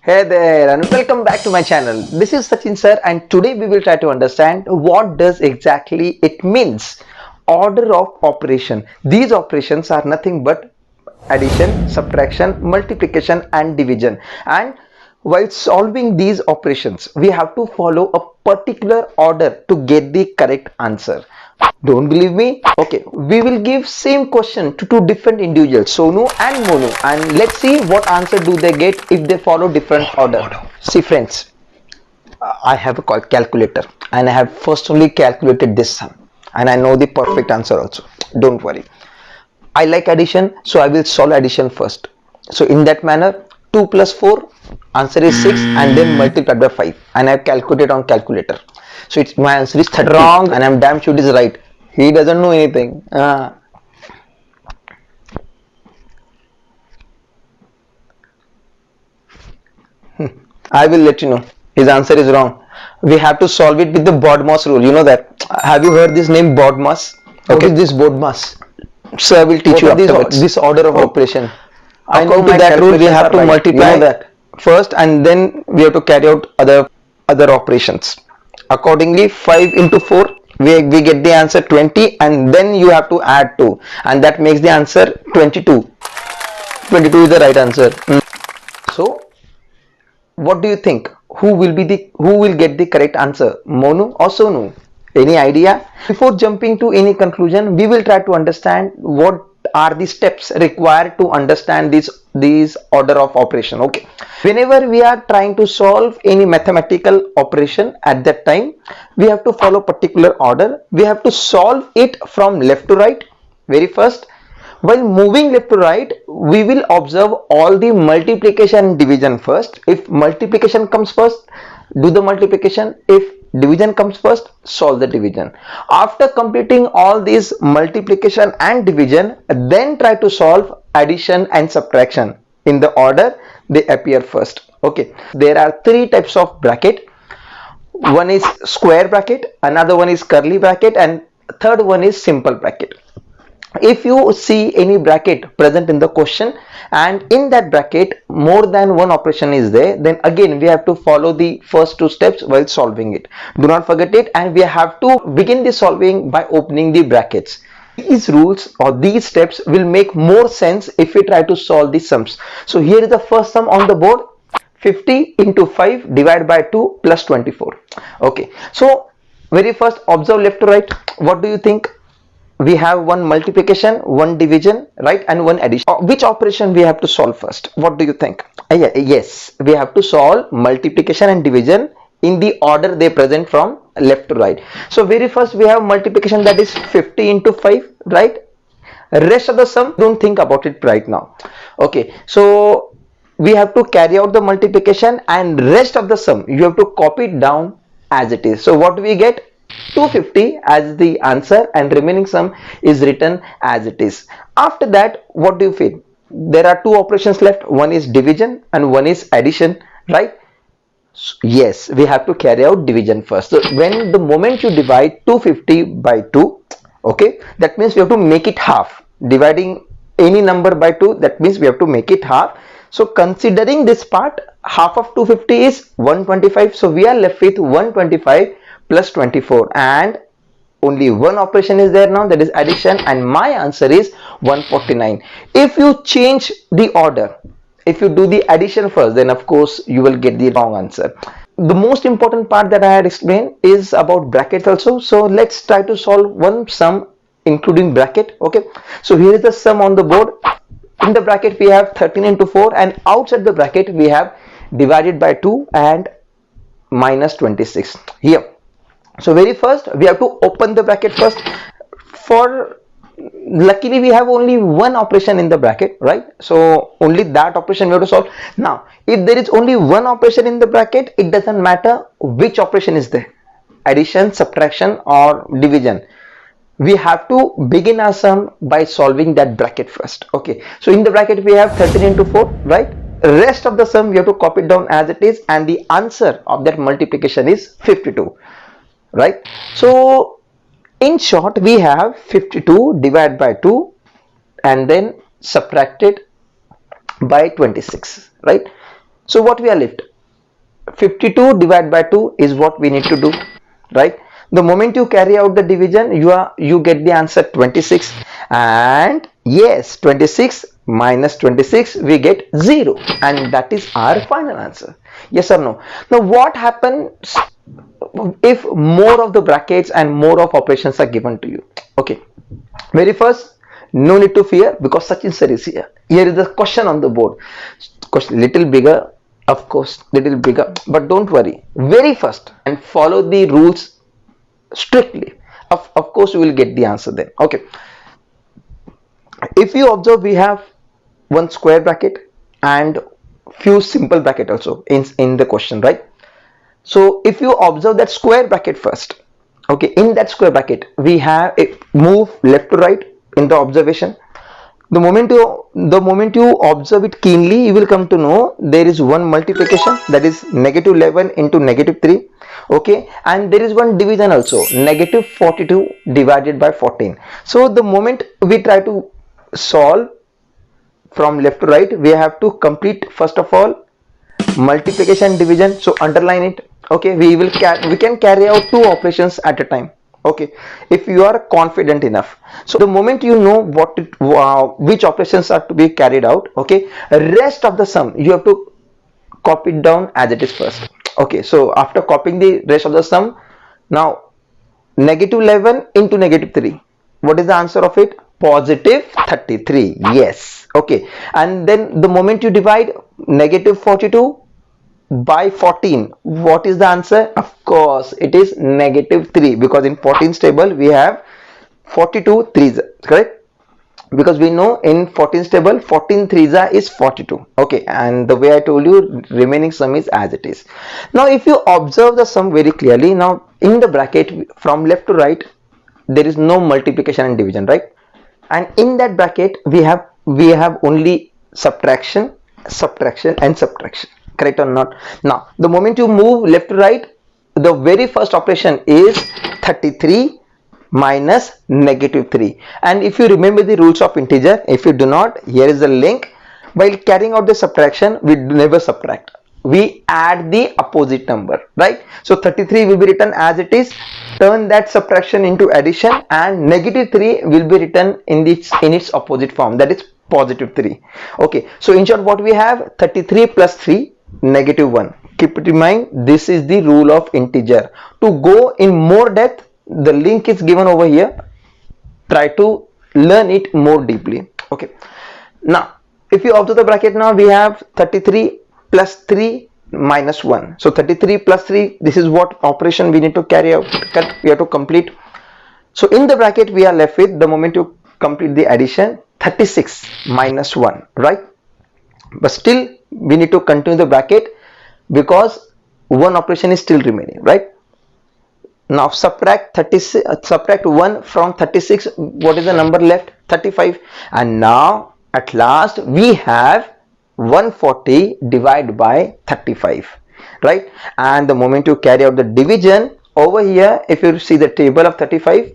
Hey there and welcome back to my channel. This is Sachin sir and today we will try to understand what does exactly it means. Order of operation. These operations are nothing but addition, subtraction, multiplication and division. And while solving these operations, we have to follow a particular order to get the correct answer. Don't believe me? Okay, we will give same question to two different individuals, Sonu and Monu, and let's see what answer do they get if they follow different order. See friends, I have a calculator and I have firstly calculated this sum and I know the perfect answer also. Don't worry. I like addition, so I will solve addition first. So in that manner, 2 plus 4, answer is 6 and then multiplied by 5 and I have calculated on calculator. So it's my answer is 30 wrong and I'm damn sure it is right. He doesn't know anything. I will let you know. His answer is wrong. We have to solve it with the BODMAS rule. You know that. Have you heard this name BODMAS? Okay, this BODMAS. So I will teach you this order of operation. According to that rule, we have to multiply that first and then we have to carry out other operations. Accordingly, 5 into 4, we get the answer 20 and then you have to add 2 and that makes the answer 22. 22 is the right answer. So what do you think? Who will get the correct answer? Monu or Sonu? Any idea? Before jumping to any conclusion, we will try to understand what are the steps required to understand these order of operation. Okay. Whenever we are trying to solve any mathematical operation at that time, we have to follow particular order. We have to solve it from left to right. Very first, while moving left to right, we will observe all the multiplication and division first. If multiplication comes first, do the multiplication. If division comes first, solve the division. After completing all these multiplication and division, then try to solve addition and subtraction in the order they appear first. Okay, there are three types of bracket. One is square bracket, another one is curly bracket, and third one is simple bracket. If you see any bracket present in the question and in that bracket more than one operation is there, then again we have to follow the first two steps while solving it. Do not forget it, and we have to begin the solving by opening the brackets. These rules or these steps will make more sense if we try to solve the sums. So here is the first sum on the board. 50 into 5 divided by 2 plus 24. Okay, so very first observe left to right. What do you think? We have one multiplication, one division, right, and one addition. Which operation we have to solve first? What do you think? Yes, we have to solve multiplication and division in the order they present from left to right. So very first we have multiplication, that is 50 into 5, right? Rest of the sum, don't think about it right now. Okay, so we have to carry out the multiplication and rest of the sum you have to copy it down as it is. So what do we get? 250 as the answer and remaining sum is written as it is. After that, what do you feel? There are two operations left. One is division and one is addition, right? Yes, we have to carry out division first. So when the moment you divide 250 by 2, okay, that means we have to make it half. Dividing any number by 2, that means we have to make it half. So considering this part, half of 250 is 125. So we are left with 125 plus 24 and only one operation is there now, that is addition, and my answer is 149. If you change the order, if you do the addition first, then of course you will get the wrong answer. The most important part that I had explained is about brackets also. So let's try to solve one sum including bracket. Okay, so here is the sum on the board. In the bracket we have 13 into 4 and outside the bracket we have divided by 2 and minus 26 here. So very first we have to open the bracket first. For luckily we have only one operation in the bracket, right? So only that operation we have to solve. Now if there is only one operation in the bracket, it doesn't matter which operation is there, addition, subtraction or division, we have to begin our sum by solving that bracket first. Okay, so in the bracket we have 13 into 4, right? Rest of the sum we have to copy it down as it is and the answer of that multiplication is 52. Right, so in short we have 52 divided by 2 and then subtracted by 26, right? So what we are left? 52 divided by 2 is what we need to do, right? The moment you carry out the division, you get the answer 26, and yes, 26 minus 26 we get 0, and that is our final answer. Yes or no? Now what happens if more of the brackets and more of operations are given to you? Okay, very first, no need to fear, because Sachin sir is here. Here is the question on the board. Question little bigger, of course, little bigger, but don't worry. Very first, and follow the rules strictly. Of course, you will get the answer then. Okay. If you observe, we have one square bracket and few simple bracket also in the question, right? So if you observe that square bracket first, okay, in that square bracket we have a move left to right in the observation. The moment you observe it keenly, you will come to know there is one multiplication, that is negative 11 into negative 3, okay, and there is one division also, negative 42 divided by 14. So the moment we try to solve from left to right, we have to complete first of all multiplication division, so underline it. Okay, we can carry out two operations at a time. Okay, if you are confident enough. So the moment you know which operations are to be carried out, okay, rest of the sum you have to copy it down as it is first. Okay, so after copying the rest of the sum, now negative 11 into negative 3, what is the answer of it? Positive 33. Yes. Okay, and then the moment you divide negative 42 by 14, what is the answer? Of course it is negative 3, because in 14's table we have 42 threes, correct? Because we know in 14's table 14 threes is 42. Okay, and the way I told you, remaining sum is as it is. Now if you observe the sum very clearly, now in the bracket from left to right there is no multiplication and division, right? And in that bracket we have only subtraction, subtraction and subtraction, correct or not? Now the moment you move left to right, the very first operation is 33 minus negative 3. And if you remember the rules of integer, if you do not, here is the link. While carrying out the subtraction, we never subtract, we add the opposite number, right? So 33 will be written as it is, turn that subtraction into addition, and negative 3 will be written in its opposite form, that is positive 3. Okay, so in short what we have, 33 plus 3, negative 1. Keep it in mind, this is the rule of integer. To go in more depth, the link is given over here, try to learn it more deeply. Okay, now if you observe the bracket, now we have 33 plus 3 minus 1. So 33 plus 3, this is what operation we need to carry out, we have to complete. So in the bracket we are left with, the moment you complete the addition, 36 minus 1, right? But still we need to continue the bracket because one operation is still remaining, right? Now subtract 36, subtract 1 from 36, what is the number left? 35. And now at last we have 140 divided by 35, right? And the moment you carry out the division over here, if you see the table of 35,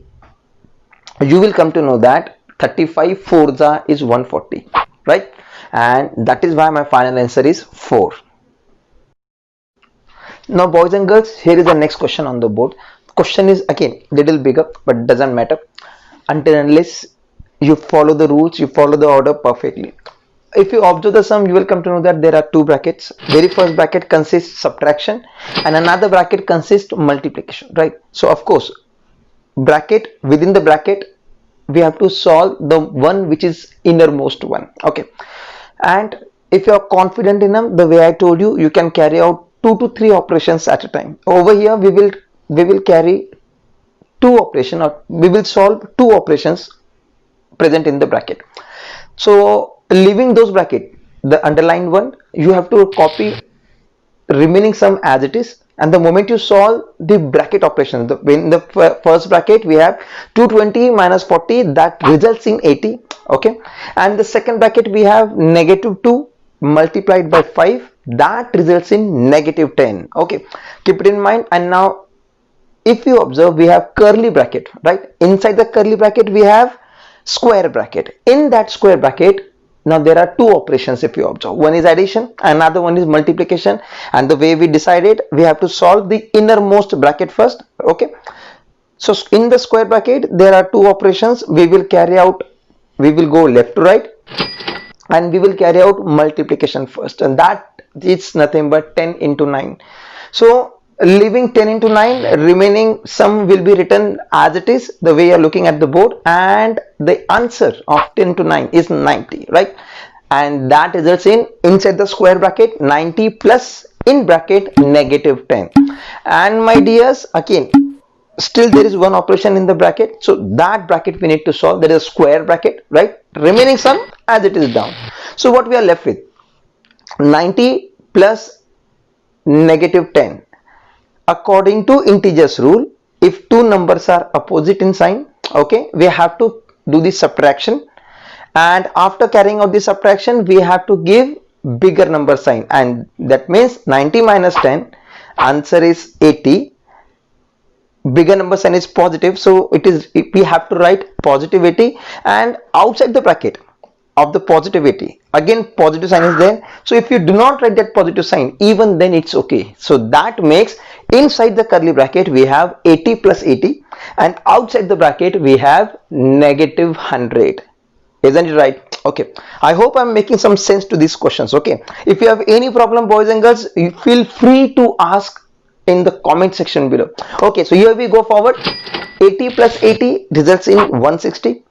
you will come to know that 35 fours is 140, right? And that is why my final answer is 4. Now boys and girls, here is the next question on the board. Question is again little bigger, but doesn't matter until unless you follow the rules, you follow the order perfectly. If you observe the sum, you will come to know that there are two brackets. Very first bracket consists subtraction and another bracket consists multiplication, right? So of course bracket, within the bracket we have to solve the one which is innermost one. Okay, and if you are confident enough, the way I told you, you can carry out 2 to 3 operations at a time. Over here we will carry 2 operations, or we will solve 2 operations present in the bracket. So leaving those bracket, the underlined one, you have to copy remaining sum as it is, and the moment you solve the bracket operation, in the first bracket we have 220 minus 40, that results in 80. Okay, and the second bracket we have negative 2 multiplied by 5, that results in negative 10. Okay, keep it in mind. And now if you observe, we have curly bracket, right? Inside the curly bracket we have square bracket. In that square bracket, Now there are two operations if you observe. One is addition, another one is multiplication, and the way we decided, we have to solve the innermost bracket first. Okay, so in the square bracket there are two operations we will carry out. We will go left to right and we will carry out multiplication first, and that is nothing but 10 into 9. So leaving 10 into 9, remaining sum will be written as it is, the way you are looking at the board, and the answer of 10 to 9 is 90, right? And that results in, inside the square bracket, 90 plus in bracket negative 10. And my dears, again, still there is one operation in the bracket, so that bracket we need to solve. That is a square bracket, right? Remaining sum as it is down. So what we are left with, 90 plus negative 10. According to integers rule, if two numbers are opposite in sign, okay, we have to do the subtraction, and after carrying out the subtraction we have to give bigger number sign, and that means 90 minus 10, answer is 80. Bigger number sign is positive, so we have to write positive 80, and outside the bracket of the positivity, again positive sign is there. So if you do not write that positive sign, even then it's okay. So that makes, inside the curly bracket we have 80 plus 80, and outside the bracket we have negative 100. Isn't it right? Okay, I hope I'm making some sense to these questions. Okay, if you have any problem, boys and girls, you feel free to ask in the comment section below. Okay, so here we go forward. 80 plus 80 results in 160.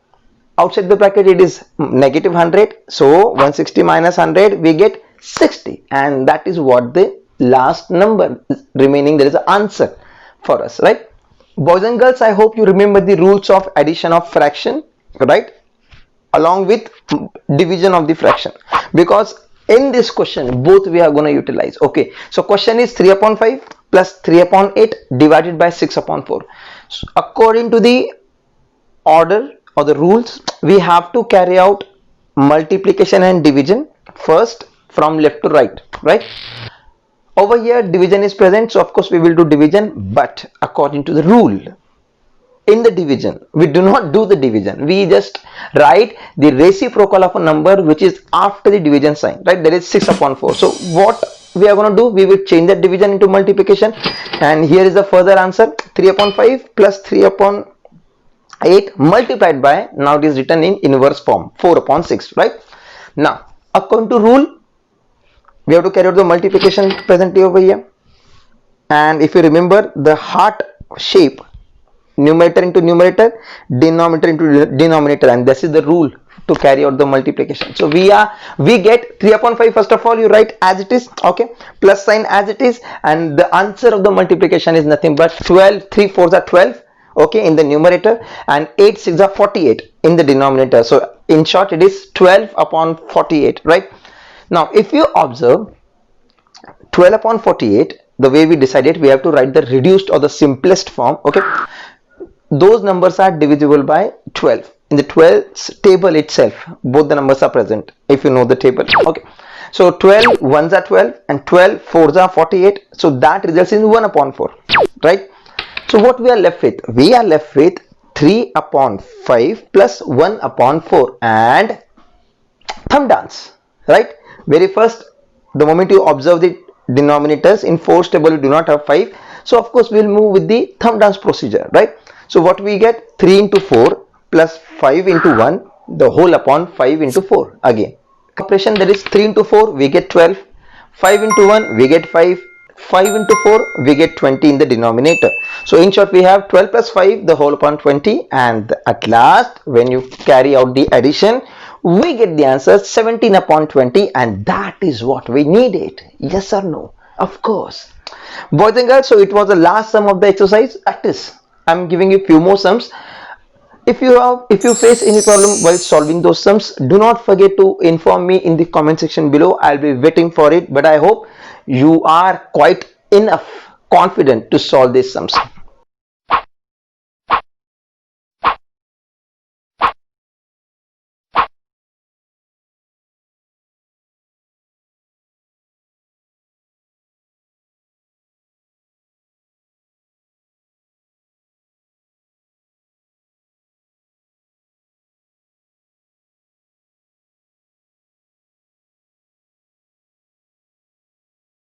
Outside the bracket it is negative 100, so 160 minus 100 we get 60, and that is what the last number remaining, there is an answer for us, right? Boys and girls, I hope you remember the rules of addition of fraction, right, along with division of the fraction, because in this question both we are going to utilize. Okay, so question is 3 upon 5 plus 3 upon 8 divided by 6 upon 4. So according to the order or the rules, we have to carry out multiplication and division first from left to right, right? Over here division is present, so of course we will do division, but according to the rule, in the division we do not do the division, we just write the reciprocal of a number which is after the division sign, right? That is 6 upon 4. So what we are going to do, we will change that division into multiplication, and here is the further answer, 3 upon 5 plus 3 upon 8 multiplied by, now it is written in inverse form, 4 upon 6, right? Now according to rule, we have to carry out the multiplication presently over here, and if you remember the heart shape, numerator into numerator, denominator into denominator, and this is the rule to carry out the multiplication. So we get 3 upon 5, first of all you write as it is, okay, plus sign as it is, and the answer of the multiplication is nothing but 12. 3 4s are 12, okay, in the numerator, and 8 6 are 48 in the denominator. So in short it is 12 upon 48, right? Now if you observe 12 upon 48, the way we decided, we have to write the reduced or the simplest form. Okay, those numbers are divisible by 12. In the 12 table itself both the numbers are present, if you know the table. Okay, so 12 1s are 12 and 12 4s are 48, so that results in 1 upon 4, right? So what we are left with, we are left with 3 upon 5 plus 1 upon 4 and thumb dance, right? Very first, the moment you observe the denominators in 4's table you do not have 5, so of course we will move with the thumb dance procedure, right? So what we get, 3 into 4 plus 5 into 1, the whole upon 5 into 4 again. Operation, that is 3 into 4 we get 12, 5 into 1 we get 5, 5 into 4 we get 20 in the denominator. So in short we have 12 plus 5 the whole upon 20, and at last when you carry out the addition we get the answer 17 upon 20, and that is what we needed. Yes or no? Of course. Boys and girls, so it was the last sum of the exercise. Practice. I'm giving you few more sums. If you face any problem while solving those sums, do not forget to inform me in the comment section below. I'll be waiting for it, but I hope you are quite enough confident to solve these sums.